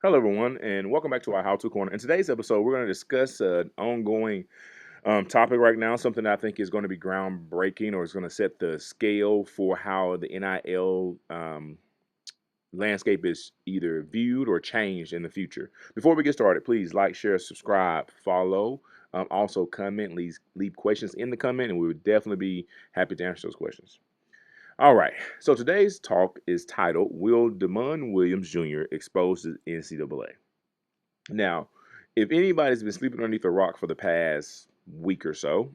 Hello, everyone, and welcome back to our How To Corner. In today's episode, we're going to discuss an ongoing topic right now, something that I think is going to be groundbreaking or is going to set the scale for how the NIL landscape is either viewed or changed in the future. Before we get started, please like, share, subscribe, follow. Also, comment, leave questions in the comment, and we would definitely be happy to answer those questions. All right, so today's talk is titled Will Damon Williams Jr. Exposed to NCAA? Now, if anybody's been sleeping underneath a rock for the past week or so,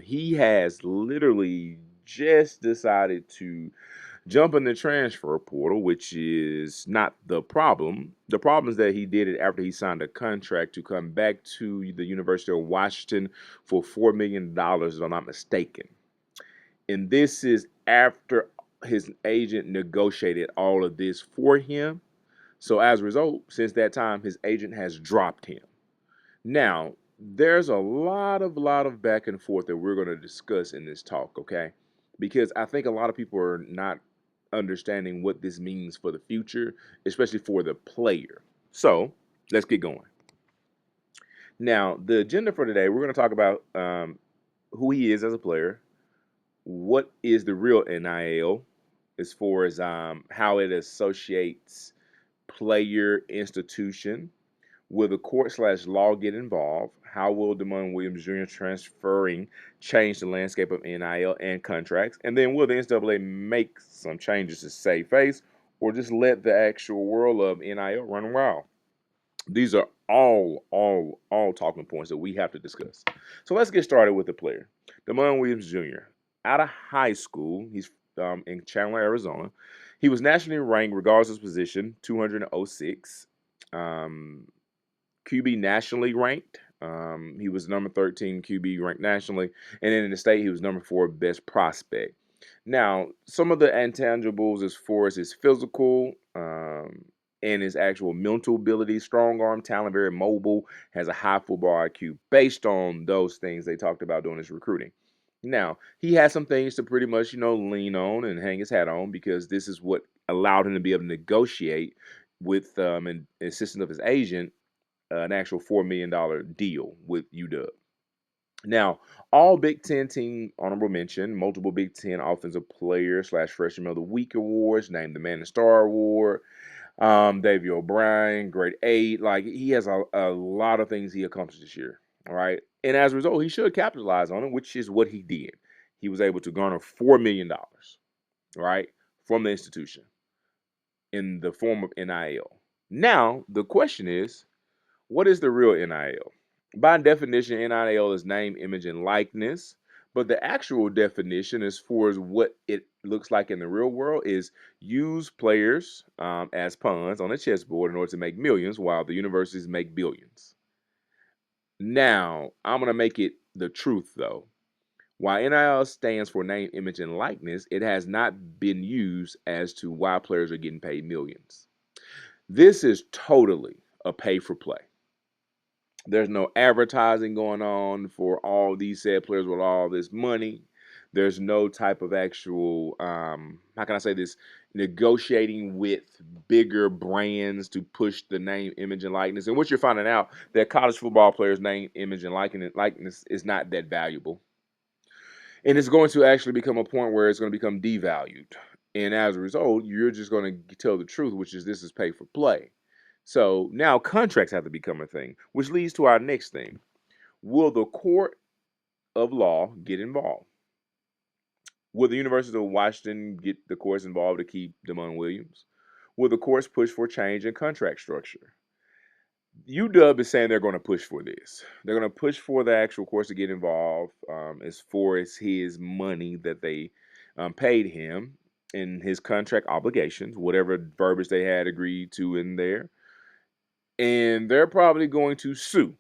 he has literally just decided to jump in the transfer portal, which is not the problem. The problem is that he did it after he signed a contract to come back to the University of Washington for $4 million, if I'm not mistaken. And this is after his agent negotiated all of this for him. So as a result, since that time, his agent has dropped him. Now, there's a lot of back and forth that we're going to discuss in this talk, okay? Because I think a lot of people are not understanding what this means for the future, especially for the player. So, let's get going. Now, the agenda for today, we're going to talk about who he is as a player, what is the real NIL as far as how it associates player institution. Will the court/law get involved? How will Damon Williams Jr. transferring change the landscape of NIL and contracts? And then will the NCAA make some changes to save face or just let the actual world of NIL run wild? These are all talking points that we have to discuss. So let's get started with the player. Damon Williams Jr. Out of high school, he's in Chandler, Arizona. He was nationally ranked, regardless of his position, 206. QB nationally ranked. He was number 13 QB ranked nationally, and then in the state he was number 4 best prospect. Now, some of the intangibles as far as his physical and his actual mental ability, strong arm talent, very mobile, has a high football IQ based on those things they talked about doing his recruiting. Now, he has some things to pretty much, lean on and hang his hat on because this is what allowed him to be able to negotiate with an assistant of his agent an actual $4 million deal with UW. Now, all Big Ten team honorable mention, multiple Big Ten offensive player/freshman of the week awards, named the Man and Star Award, Davey O'Brien, grade 8. Like, he has a lot of things he accomplished this year. All right. And as a result, he should capitalize on it, which is what he did. He was able to garner $4 million, right, from the institution in the form of NIL. Now, the question is, what is the real NIL? By definition, NIL is name, image, and likeness. But the actual definition, as far as what it looks like in the real world, is use players as pawns on a chessboard in order to make millions, while the universities make billions. Now, I'm going to make it the truth, though. While NIL stands for name, image, and likeness, it has not been used as to why players are getting paid millions. This is totally a pay for play. There's no advertising going on for all these said players with all this money. There's no type of actual, how can I say this, negotiating with bigger brands to push the name, image, and likeness. And what you're finding out, that college football players' name, image, and likeness is not that valuable. And it's going to actually become a point where it's going to become devalued. And as a result, you're just going to tell the truth, which is this is pay for play. So now contracts have to become a thing, which leads to our next thing. Will the court of law get involved? Will the University of Washington get the courts involved to keep Damon Williams? Will the courts push for change in contract structure? UW is saying they're going to push for this. They're going to push for the actual courts to get involved as far as his money that they paid him and his contract obligations, whatever verbiage they had agreed to in there. And they're probably going to sue.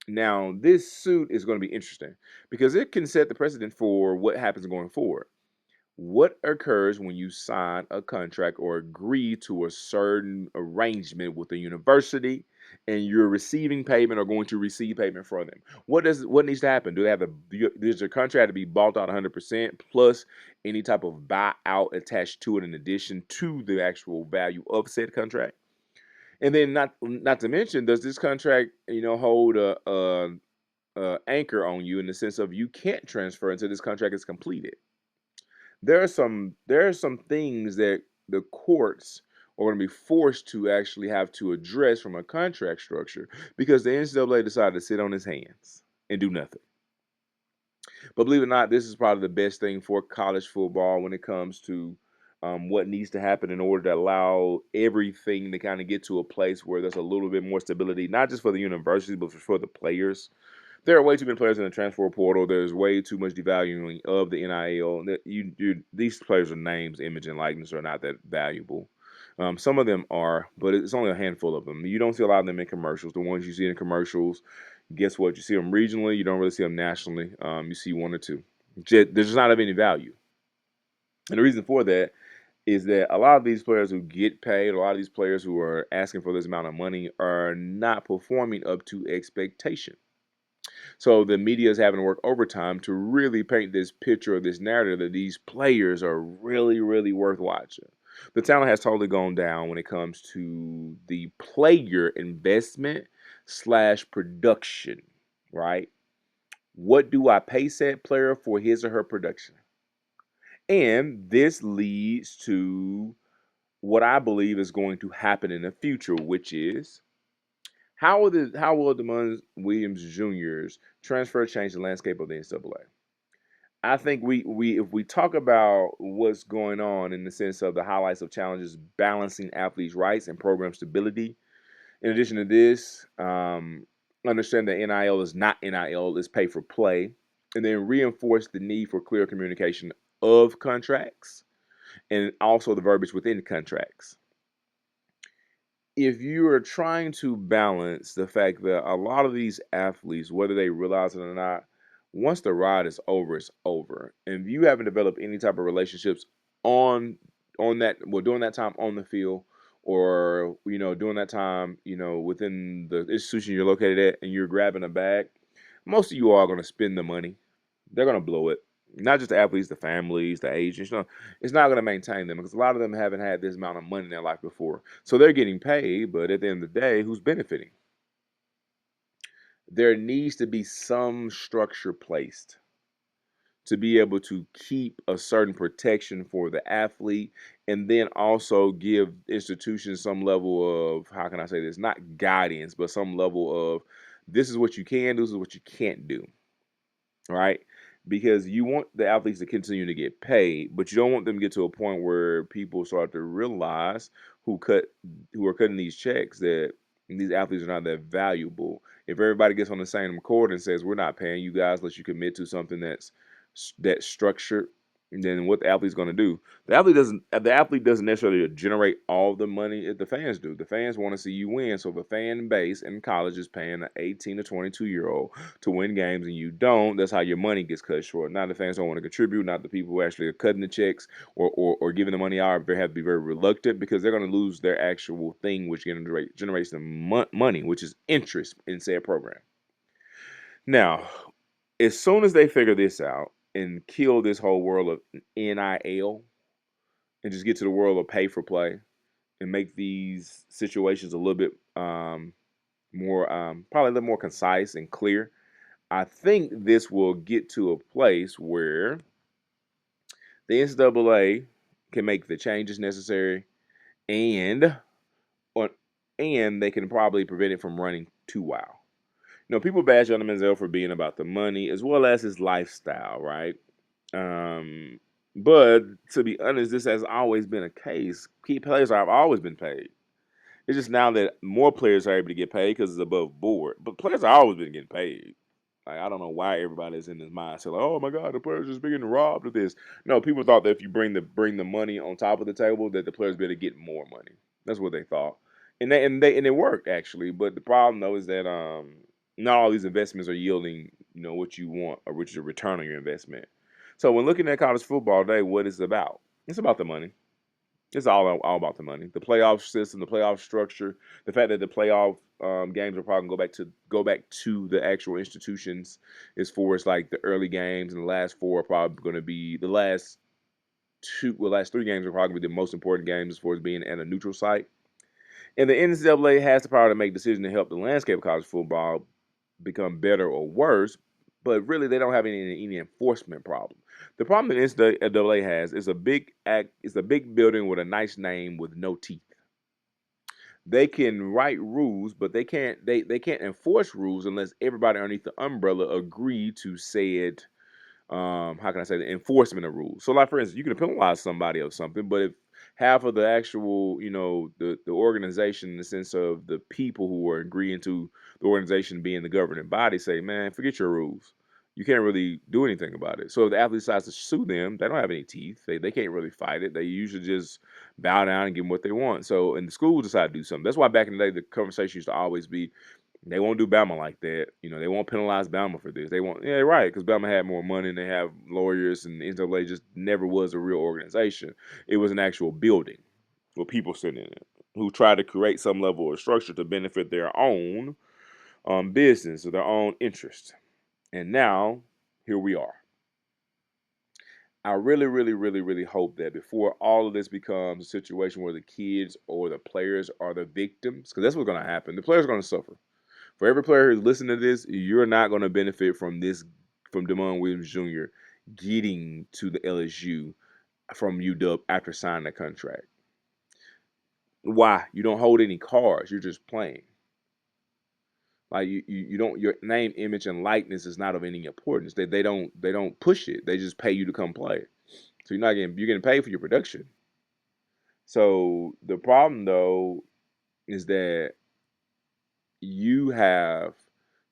Now, this suit is going to be interesting because it can set the precedent for what happens going forward. What occurs when you sign a contract or agree to a certain arrangement with a university and you're receiving payment or going to receive payment from them? What needs to happen? Does your contract to be bought out 100% plus any type of buyout attached to it in addition to the actual value of said contract? And then not to mention, does this contract, hold a anchor on you in the sense of you can't transfer until this contract is completed? There are some things that the courts are going to be forced to actually have to address from a contract structure because the NCAA decided to sit on its hands and do nothing. But believe it or not, this is probably the best thing for college football when it comes to what needs to happen in order to allow everything to kind of get to a place where there's a little bit more stability, not just for the universities, but for the players. There are way too many players in the transfer portal. There's way too much devaluing of the NIL. These players are names, image, and likeness are not that valuable. Some of them are, but it's only a handful of them. You don't see a lot of them in commercials. The ones you see in commercials, guess what? You see them regionally. You don't really see them nationally. You see one or two. They're just not of any value. And the reason for that is that a lot of these players who get paid, a lot of these players who are asking for this amount of money are not performing up to expectation. So the media is having to work overtime to really paint this picture of this narrative that these players are really, really worth watching. The talent has totally gone down when it comes to the player investment slash production, right? What do I pay said player for his or her production? And this leads to what I believe is going to happen in the future, which is how will Demond Williams Jr.'s transfer change the landscape of the NCAA? I think we if we talk about what's going on in the sense of the highlights of challenges balancing athletes' rights and program stability. In addition to this, understand that NIL is not NIL; it's pay for play, and then reinforce the need for clear communication of contracts and also the verbiage within contracts. If you are trying to balance the fact that a lot of these athletes, whether they realize it or not, once the ride is over, it's over. And if you haven't developed any type of relationships on during that time on the field, or during that time, within the institution you're located at, and you're grabbing a bag, most of you are going to spend the money. They're going to blow it. Not just the athletes, the families, the agents. It's not going to maintain them because a lot of them haven't had this amount of money in their life before. So they're getting paid, but at the end of the day, who's benefiting? There needs to be some structure placed to be able to keep a certain protection for the athlete and then also give institutions some level of, how can I say this, not guidance, but some level of this is what you can do, this is what you can't do, right? Because you want the athletes to continue to get paid, but you don't want them to get to a point where people start to realize who cut who are cutting these checks that these athletes are not that valuable. If everybody gets on the same accord and says we're not paying you guys unless you commit to something that's structured, then what the athlete's going to do? The athlete doesn't necessarily generate all the money that the fans do. The fans want to see you win, so the fan base in college is paying an 18 to 22-year-old to win games, and you don't. That's how your money gets cut short. Not the fans don't want to contribute, not the people who actually are cutting the checks or giving the money out. They have to be very reluctant because they're going to lose their actual thing, which generates them money, which is interest in said program. Now, as soon as they figure this out and kill this whole world of NIL and just get to the world of pay for play and make these situations a little bit more, probably a little more concise and clear, I think this will get to a place where the NCAA can make the changes necessary and or, and they can probably prevent it from running too wild. People bash on Menzel for being about the money as well as his lifestyle, right? Um, but to be honest, this has always been a case. Key players have always been paid. It's just now that more players are able to get paid because it's above board. But players have always been getting paid. Like, I don't know why everybody's in this mindset. Like, oh my God, the players just being robbed of this. No, people thought that if you bring the money on top of the table, that the players better get more money. That's what they thought, and it worked actually. But the problem though is that not all these investments are yielding what you want or which is a return on your investment. So when looking at college football today, what is it about? It's about the money. It's all about the money, the playoff system, the playoff structure, the fact that the playoff games are probably going to go back to the actual institutions as far as like the early games, and the last four are probably going to be the last three games are probably the most important games as far as being at a neutral site. And the NCAA has the power to make decisions to help the landscape of college football become better or worse, but really they don't have any enforcement problem. The problem the NCAA has is a big act, it's a big building with a nice name with no teeth. They can write rules, but they can't enforce rules unless everybody underneath the umbrella agree to said how can I say the enforcement of rules. So like for instance, you can penalize somebody or something, but if half of the actual, the organization in the sense of the people who are agreeing to the organization being the governing body say, man, forget your rules. You can't really do anything about it. So if the athlete decides to sue them, they don't have any teeth. They can't really fight it. They usually just bow down and give them what they want. So and the schools decide to do something. That's why back in the day the conversation used to always be, they won't do Bama like that. They won't penalize Bama for this. They won't. Yeah, right, because Bama had more money and they have lawyers, and the NCAA just never was a real organization. It was an actual building with people sitting in it who tried to create some level of structure to benefit their own business or their own interest. And now, here we are. I really, really, really, really hope that before all of this becomes a situation where the kids or the players are the victims, because that's what's going to happen. The players are going to suffer. For every player who's listening to this, you're not going to benefit from this, from Damon Williams Jr. getting to the LSU from UW after signing a contract. Why? You don't hold any cards. You're just playing. Like you don't, your name, image, and likeness is not of any importance. They don't push it. They just pay you to come play. So you're getting paid for your production. So the problem though is that you have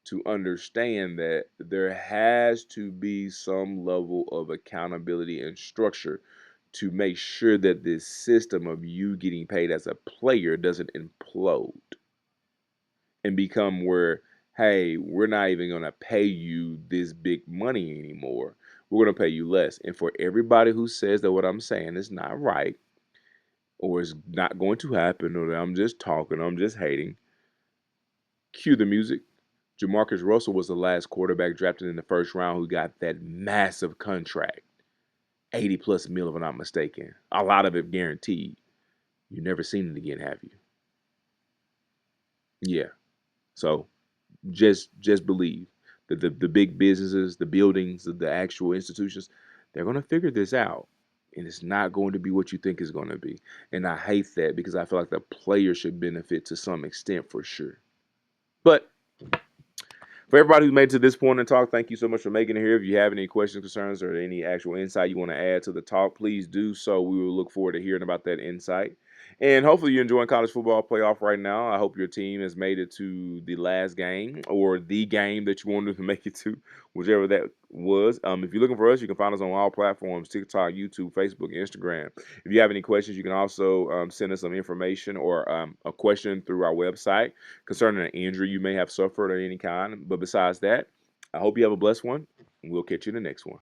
to understand that there has to be some level of accountability and structure to make sure that this system of you getting paid as a player doesn't implode and become where, hey, we're not even going to pay you this big money anymore. We're going to pay you less. And for everybody who says that what I'm saying is not right or is not going to happen or that I'm just talking, I'm just hating, cue the music. Jamarcus Russell was the last quarterback drafted in the first round who got that massive contract, 80 plus mil if I'm not mistaken. A lot of it guaranteed. You never seen it again, have you? Yeah. So just believe that the big businesses, the buildings, the actual institutions, they're gonna figure this out. And it's not going to be what you think it's gonna be. And I hate that because I feel like the player should benefit to some extent for sure. But for everybody who's made it to this point in the talk, thank you so much for making it here. If you have any questions, concerns, or any actual insight you want to add to the talk, please do so. We will look forward to hearing about that insight. And hopefully you're enjoying college football playoff right now. I hope your team has made it to the last game or the game that you wanted to make it to, whichever that was. If you're looking for us, you can find us on all platforms: TikTok, YouTube, Facebook, Instagram. If you have any questions, you can also send us some information or a question through our website concerning an injury you may have suffered of any kind. But besides that, I hope you have a blessed one, and we'll catch you in the next one.